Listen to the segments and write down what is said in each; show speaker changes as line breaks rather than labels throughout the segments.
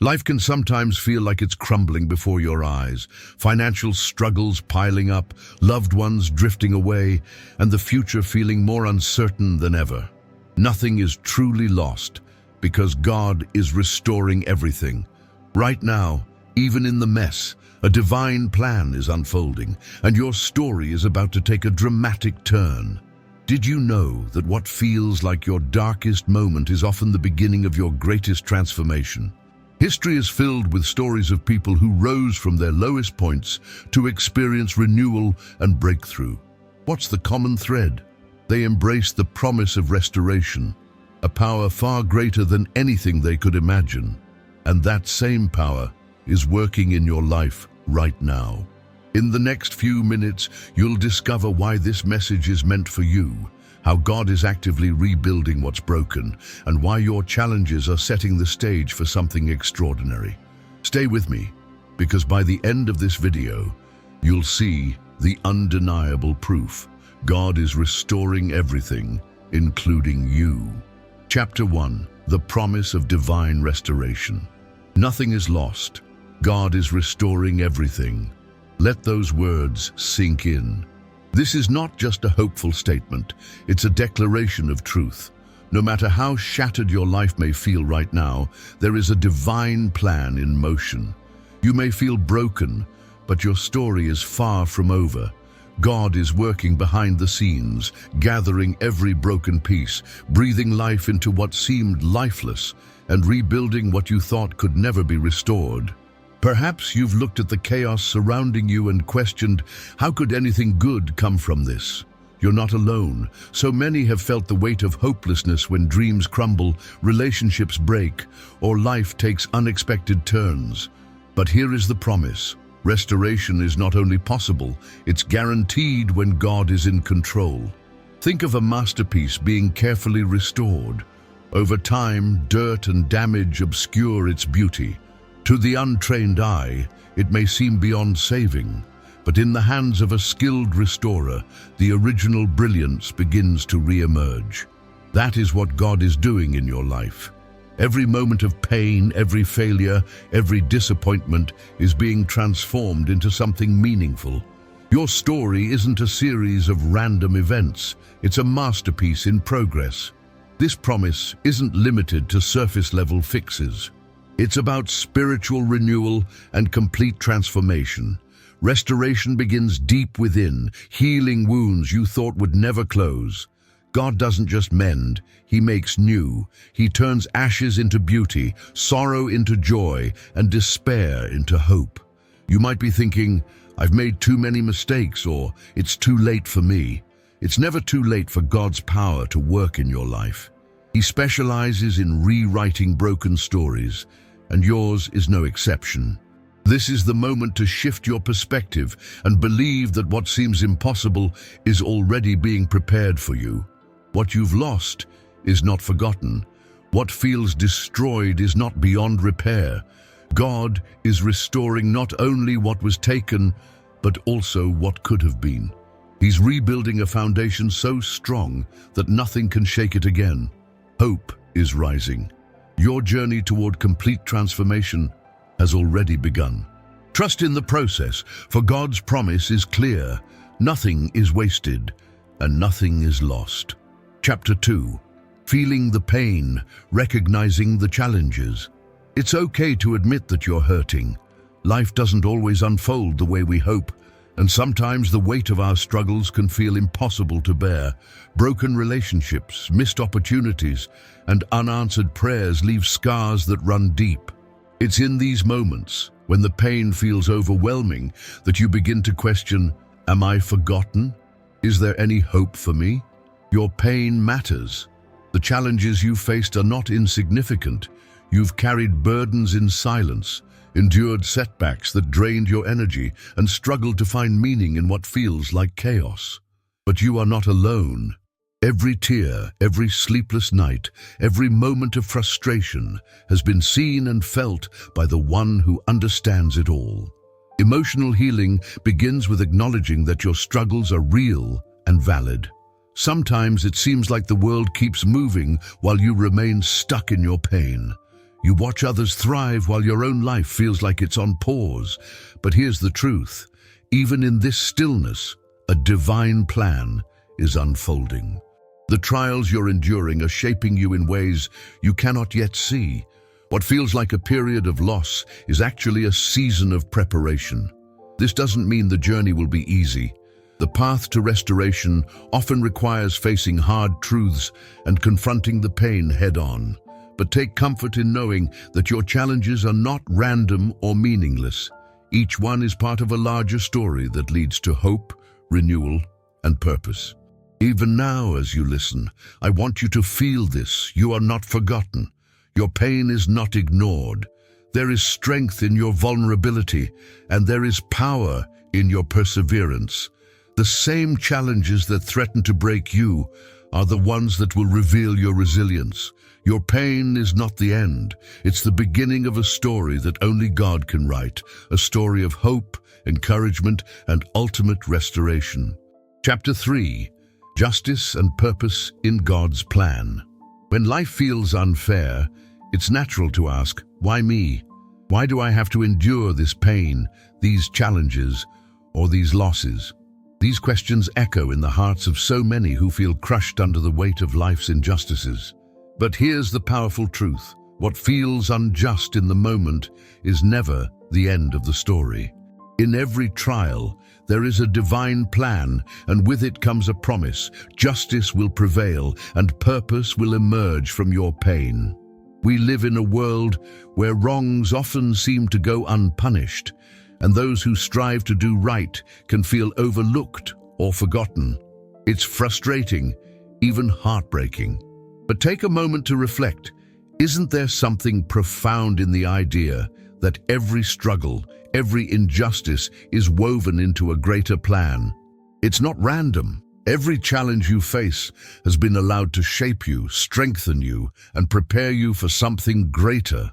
Life can sometimes feel like it's crumbling before your eyes, financial struggles piling up, loved ones drifting away, and the future feeling more uncertain than ever. Nothing is truly lost because God is restoring everything. Right now, even in the mess, a divine plan is unfolding, and your story is about to take a dramatic turn. Did you know that what feels like your darkest moment is often the beginning of your greatest transformation? History is filled with stories of people who rose from their lowest points to experience renewal and breakthrough. What's the common thread? They embraced the promise of restoration, a power far greater than anything they could imagine. And that same power is working in your life right now. In the next few minutes, you'll discover why this message is meant for you, how God is actively rebuilding what's broken, and why your challenges are setting the stage for something extraordinary. Stay with me, because by the end of this video, you'll see the undeniable proof. God is restoring everything, including you. Chapter 1, the promise of divine restoration. Nothing is lost. God is restoring everything. Let those words sink in. This is not just a hopeful statement, it's a declaration of truth. No matter how shattered your life may feel right now, there is a divine plan in motion. You may feel broken, but your story is far from over. God is working behind the scenes, gathering every broken piece, breathing life into what seemed lifeless, and rebuilding what you thought could never be restored. Perhaps you've looked at the chaos surrounding you and questioned, how could anything good come from this? You're not alone. So many have felt the weight of hopelessness when dreams crumble, relationships break, or life takes unexpected turns. But here is the promise. Restoration is not only possible, it's guaranteed when God is in control. Think of a masterpiece being carefully restored. Over time, dirt and damage obscure its beauty. To the untrained eye, it may seem beyond saving, but in the hands of a skilled restorer, the original brilliance begins to re-emerge. That is what God is doing in your life. Every moment of pain, every failure, every disappointment is being transformed into something meaningful. Your story isn't a series of random events, it's a masterpiece in progress. This promise isn't limited to surface-level fixes. It's about spiritual renewal and complete transformation. Restoration begins deep within, healing wounds you thought would never close. God doesn't just mend, He makes new. He turns ashes into beauty, sorrow into joy, and despair into hope. You might be thinking, I've made too many mistakes, or it's too late for me. It's never too late for God's power to work in your life. He specializes in rewriting broken stories, and yours is no exception. This is the moment to shift your perspective and believe that what seems impossible is already being prepared for you. What you've lost is not forgotten. What feels destroyed is not beyond repair. God is restoring not only what was taken, but also what could have been. He's rebuilding a foundation so strong that nothing can shake it again. Hope is rising. Your journey toward complete transformation has already begun. Trust in the process, for God's promise is clear. Nothing is wasted, and nothing is lost. Chapter 2. Feeling the pain, recognizing the challenges. It's okay to admit that you're hurting. Life doesn't always unfold the way we hope, and sometimes the weight of our struggles can feel impossible to bear. Broken relationships, missed opportunities, and unanswered prayers leave scars that run deep. It's in these moments, when the pain feels overwhelming, that you begin to question, am I forgotten? Is there any hope for me? Your pain matters. The challenges you faced are not insignificant. You've carried burdens in silence, endured setbacks that drained your energy, and struggled to find meaning in what feels like chaos. But you are not alone. Every tear, every sleepless night, every moment of frustration has been seen and felt by the one who understands it all. Emotional healing begins with acknowledging that your struggles are real and valid. Sometimes it seems like the world keeps moving while you remain stuck in your pain. You watch others thrive while your own life feels like it's on pause. But here's the truth. Even in this stillness, a divine plan is unfolding. The trials you're enduring are shaping you in ways you cannot yet see. What feels like a period of loss is actually a season of preparation. This doesn't mean the journey will be easy. The path to restoration often requires facing hard truths and confronting the pain head-on. But take comfort in knowing that your challenges are not random or meaningless. Each one is part of a larger story that leads to hope, renewal, and purpose. Even now, as you listen, I want you to feel this. You are not forgotten. Your pain is not ignored. There is strength in your vulnerability, and there is power in your perseverance. The same challenges that threaten to break you are the ones that will reveal your resilience. Your pain is not the end. It's the beginning of a story that only God can write, a story of hope, encouragement, and ultimate restoration. Chapter 3. Justice and Purpose in God's Plan. When life feels unfair, it's natural to ask, why me? Why do I have to endure this pain, these challenges, or these losses? These questions echo in the hearts of so many who feel crushed under the weight of life's injustices. But here's the powerful truth. What feels unjust in the moment is never the end of the story. In every trial, there is a divine plan, and with it comes a promise. Justice will prevail, and purpose will emerge from your pain. We live in a world where wrongs often seem to go unpunished, and those who strive to do right can feel overlooked or forgotten. It's frustrating, even heartbreaking. But take a moment to reflect. Isn't there something profound in the idea that every struggle, every injustice is woven into a greater plan? It's not random. Every challenge you face has been allowed to shape you, strengthen you, and prepare you for something greater.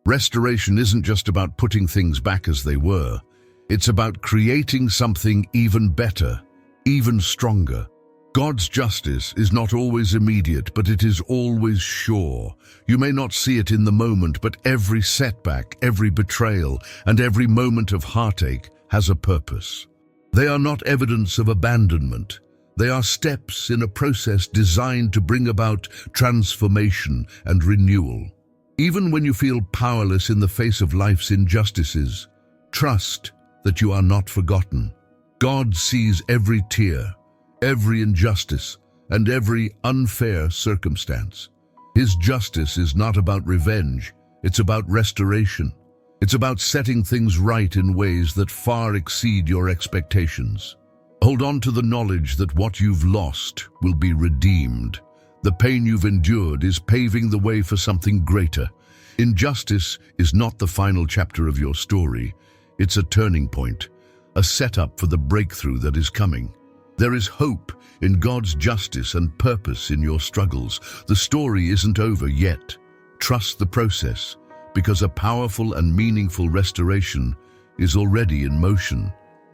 Restoration isn't just about putting things back as they were. It's about creating something even better, even stronger. God's justice is not always immediate, but it is always sure. You may not see it in the moment, but every setback, every betrayal, and every moment of heartache has a purpose. They are not evidence of abandonment. They are steps in a process designed to bring about transformation and renewal. Even when you feel powerless in the face of life's injustices, trust that you are not forgotten. God sees every tear, every injustice, and every unfair circumstance. His justice is not about revenge, it's about restoration. It's about setting things right in ways that far exceed your expectations. Hold on to the knowledge that what you've lost will be redeemed. The pain you've endured is paving the way for something greater. Injustice is not the final chapter of your story. It's a turning point, a setup for the breakthrough that is coming. There is hope in God's justice and purpose in your struggles. The story isn't over yet. Trust the process, because a powerful and meaningful restoration is already in motion.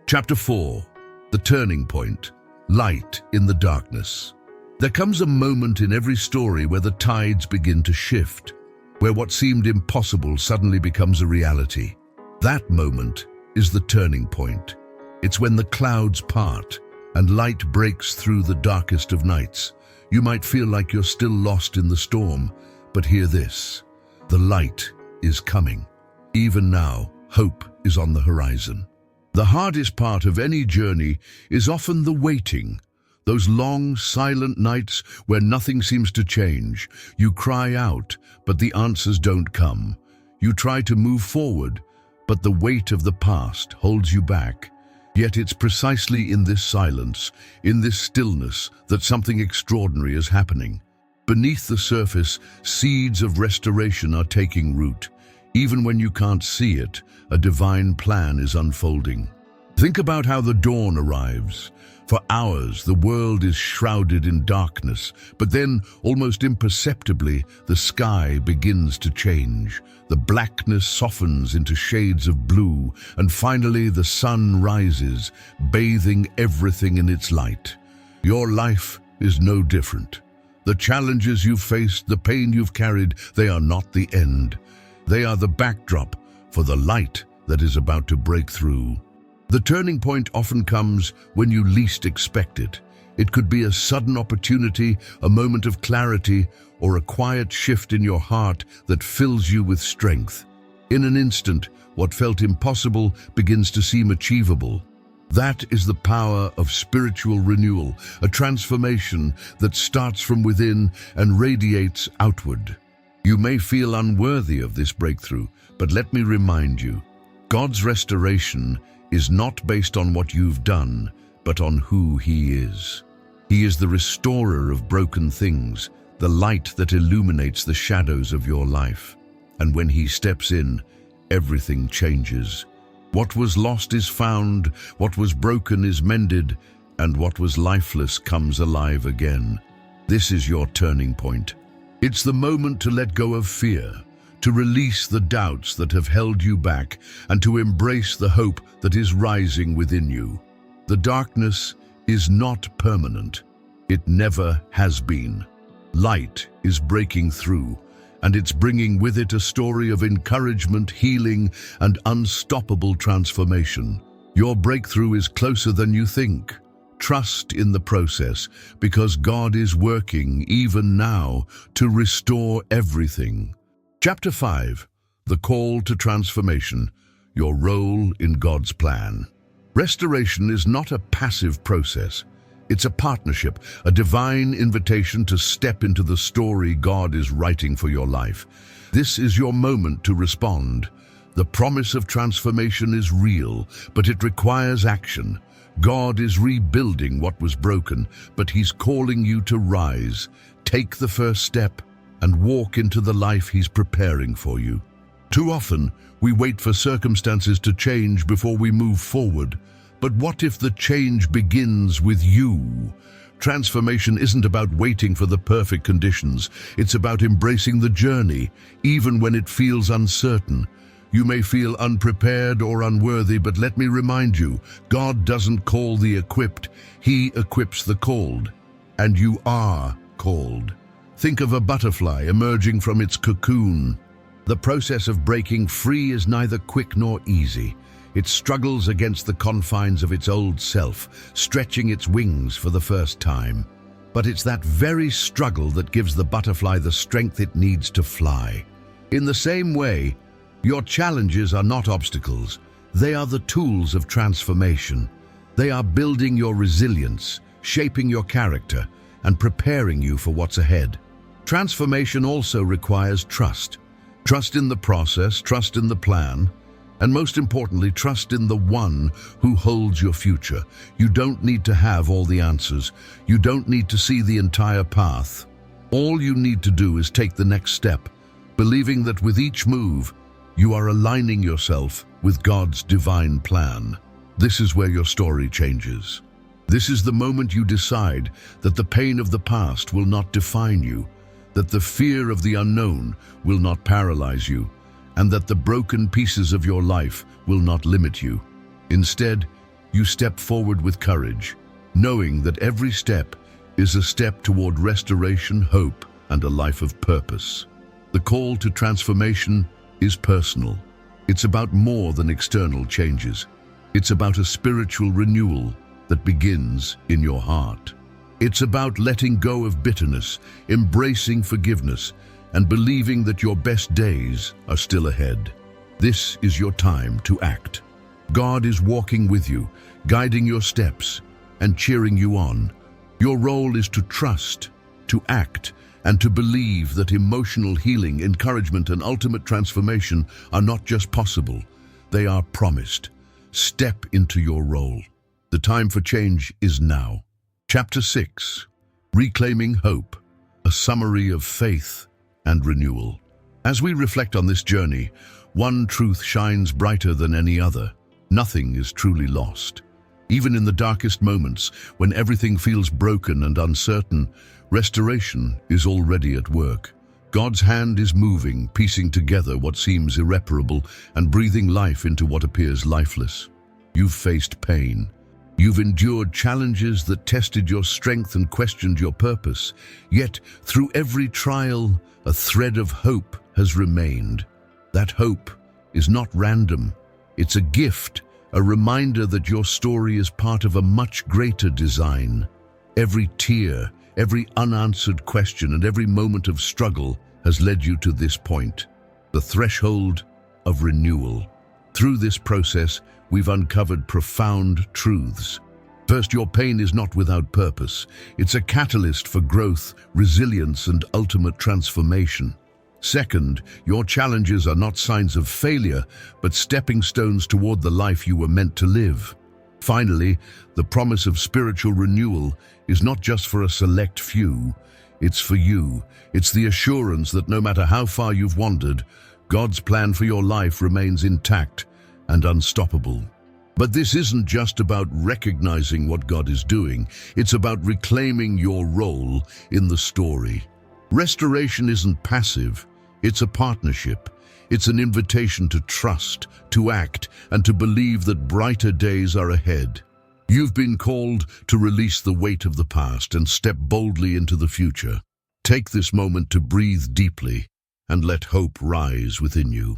Chapter 4. The Turning Point. Light in the Darkness. There comes a moment in every story where the tides begin to shift, where what seemed impossible suddenly becomes a reality. That moment is the turning point. It's when the clouds part and light breaks through the darkest of nights. You might feel like you're still lost in the storm, but hear this. The light is coming. Even now, hope is on the horizon. The hardest part of any journey is often the waiting. Those long, silent nights where nothing seems to change. You cry out, but the answers don't come. You try to move forward, but the weight of the past holds you back. Yet it's precisely in this silence, in this stillness, that something extraordinary is happening. Beneath the surface, seeds of restoration are taking root. Even when you can't see it, a divine plan is unfolding. Think about how the dawn arrives. For hours, the world is shrouded in darkness, but then, almost imperceptibly, the sky begins to change. The blackness softens into shades of blue, and finally the sun rises, bathing everything in its light. Your life is no different. The challenges you've faced, the pain you've carried, they are not the end. They are the backdrop for the light that is about to break through. The turning point often comes when you least expect it. It could be a sudden opportunity, a moment of clarity, or a quiet shift in your heart that fills you with strength. In an instant, what felt impossible begins to seem achievable. That is the power of spiritual renewal, a transformation that starts from within and radiates outward. You may feel unworthy of this breakthrough, but let me remind you, God's restoration is not based on what you've done, but on who He is. He is the restorer of broken things, the light that illuminates the shadows of your life. And when He steps in, everything changes. What was lost is found, what was broken is mended, and what was lifeless comes alive again. This is your turning point. It's the moment to let go of fear, to release the doubts that have held you back, and to embrace the hope that is rising within you. The darkness is not permanent. It never has been. Light is breaking through, and it's bringing with it a story of encouragement, healing, and unstoppable transformation. Your breakthrough is closer than you think. Trust in the process, because God is working even now to restore everything. Chapter 5. The Call to Transformation, Your Role in God's Plan. Restoration is not a passive process. It's a partnership, a divine invitation to step into the story God is writing for your life. This is your moment to respond. The promise of transformation is real, but it requires action. God is rebuilding what was broken, but He's calling you to rise. Take the first step and walk into the life He's preparing for you. Too often, we wait for circumstances to change before we move forward. But what if the change begins with you? Transformation isn't about waiting for the perfect conditions. It's about embracing the journey, even when it feels uncertain. You may feel unprepared or unworthy, but let me remind you, God doesn't call the equipped, He equips the called. And you are called. Think of a butterfly emerging from its cocoon. The process of breaking free is neither quick nor easy. It struggles against the confines of its old self, stretching its wings for the first time. But it's that very struggle that gives the butterfly the strength it needs to fly. In the same way, your challenges are not obstacles. They are the tools of transformation. They are building your resilience, shaping your character, and preparing you for what's ahead. Transformation also requires trust. Trust in the process, trust in the plan, and most importantly, trust in the one who holds your future. You don't need to have all the answers. You don't need to see the entire path. All you need to do is take the next step, believing that with each move, you are aligning yourself with God's divine plan. This is where your story changes. This is the moment you decide that the pain of the past will not define you, that the fear of the unknown will not paralyze you, and that the broken pieces of your life will not limit you. Instead, you step forward with courage, knowing that every step is a step toward restoration, hope, and a life of purpose. The call to transformation is personal. It's about more than external changes. It's about a spiritual renewal that begins in your heart. It's about letting go of bitterness, embracing forgiveness, and believing that your best days are still ahead. This is your time to act. God is walking with you, guiding your steps, and cheering you on. Your role is to trust, to act, and to believe that emotional healing, encouragement, and ultimate transformation are not just possible, they are promised. Step into your role. The time for change is now. Chapter 6. Reclaiming Hope, a summary of faith and renewal. As we reflect on this journey, one truth shines brighter than any other. Nothing is truly lost. Even in the darkest moments, when everything feels broken and uncertain, restoration is already at work. God's hand is moving, piecing together what seems irreparable and breathing life into what appears lifeless. You've faced pain. You've endured challenges that tested your strength and questioned your purpose. Yet, through every trial, a thread of hope has remained. That hope is not random. It's a gift, a reminder that your story is part of a much greater design. Every tear, every unanswered question, and every moment of struggle has led you to this point, the threshold of renewal. Through this process, we've uncovered profound truths. First, your pain is not without purpose. It's a catalyst for growth, resilience, and ultimate transformation. Second, your challenges are not signs of failure, but stepping stones toward the life you were meant to live. Finally, the promise of spiritual renewal is not just for a select few, it's for you. It's the assurance that no matter how far you've wandered, God's plan for your life remains intact and unstoppable. But this isn't just about recognizing what God is doing, it's about reclaiming your role in the story. Restoration isn't passive, it's a partnership. It's an invitation to trust, to act, and to believe that brighter days are ahead. You've been called to release the weight of the past and step boldly into the future. Take this moment to breathe deeply and let hope rise within you.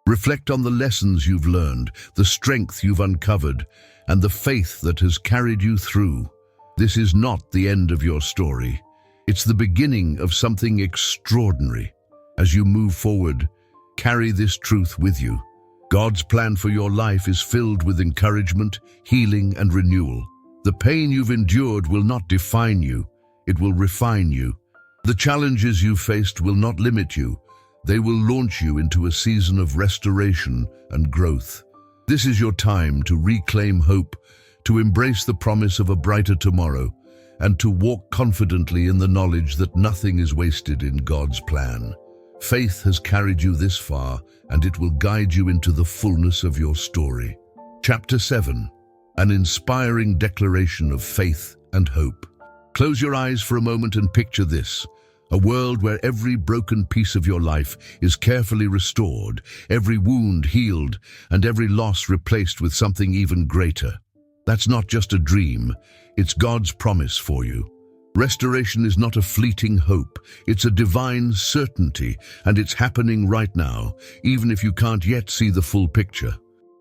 Reflect on the lessons you've learned, the strength you've uncovered, and the faith that has carried you through. This is not the end of your story. It's the beginning of something extraordinary. As you move forward, carry this truth with you. God's plan for your life is filled with encouragement, healing, and renewal. The pain you've endured will not define you, it will refine you. The challenges you've faced will not limit you. They will launch you into a season of restoration and growth. This is your time to reclaim hope, to embrace the promise of a brighter tomorrow, and to walk confidently in the knowledge that nothing is wasted in God's plan. Faith has carried you this far, and it will guide you into the fullness of your story. Chapter 7. An inspiring declaration of faith and hope. Close your eyes for a moment and picture this. A world where every broken piece of your life is carefully restored, every wound healed, and every loss replaced with something even greater. That's not just a dream, it's God's promise for you. Restoration is not a fleeting hope, it's a divine certainty, and it's happening right now, even if you can't yet see the full picture.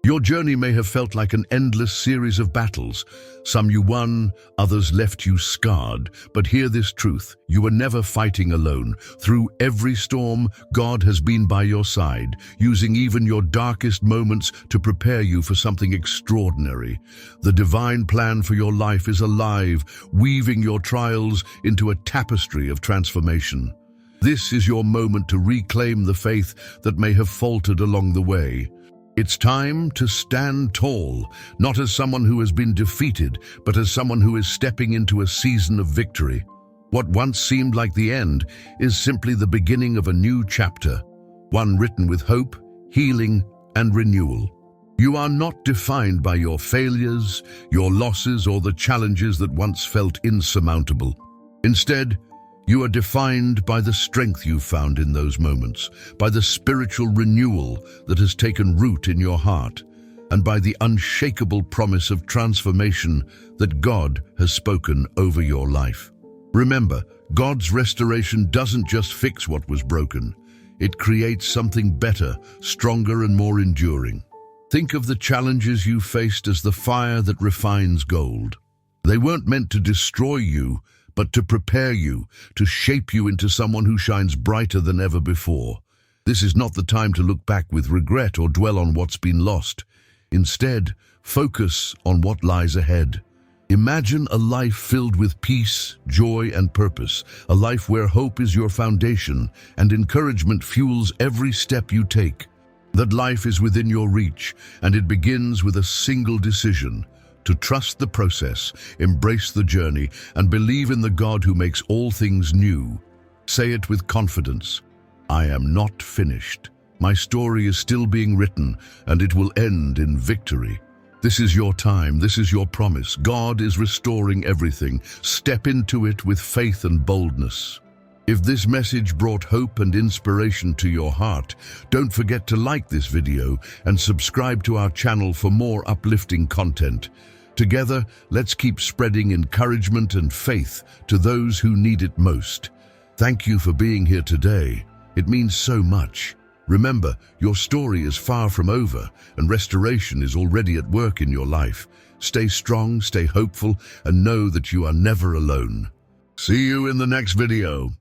Your journey may have felt like an endless series of battles. Some you won, others left you scarred. But hear this truth, you were never fighting alone. Through every storm, God has been by your side, using even your darkest moments to prepare you for something extraordinary. The divine plan for your life is alive, weaving your trials into a tapestry of transformation. This is your moment to reclaim the faith that may have faltered along the way. It's time to stand tall, not as someone who has been defeated, but as someone who is stepping into a season of victory. What once seemed like the end is simply the beginning of a new chapter, one written with hope, healing, and renewal. You are not defined by your failures, your losses, or the challenges that once felt insurmountable. Instead, you are defined by the strength you've found in those moments, by the spiritual renewal that has taken root in your heart, and by the unshakable promise of transformation that God has spoken over your life. Remember, God's restoration doesn't just fix what was broken. It creates something better, stronger, and more enduring. Think of the challenges you faced as the fire that refines gold. They weren't meant to destroy you, but to prepare you, to shape you into someone who shines brighter than ever before. This is not the time to look back with regret or dwell on what's been lost. Instead, focus on what lies ahead. Imagine a life filled with peace, joy, and purpose, a life where hope is your foundation and encouragement fuels every step you take. That life is within your reach, and it begins with a single decision: to trust the process, embrace the journey, and believe in the God who makes all things new. Say it with confidence: I am not finished. My story is still being written, and it will end in victory. This is your time, this is your promise. God is restoring everything. Step into it with faith and boldness. If this message brought hope and inspiration to your heart, don't forget to like this video and subscribe to our channel for more uplifting content. Together, let's keep spreading encouragement and faith to those who need it most. Thank you for being here today. It means so much. Remember, your story is far from over, and restoration is already at work in your life. Stay strong, stay hopeful, and know that you are never alone. See you in the next video.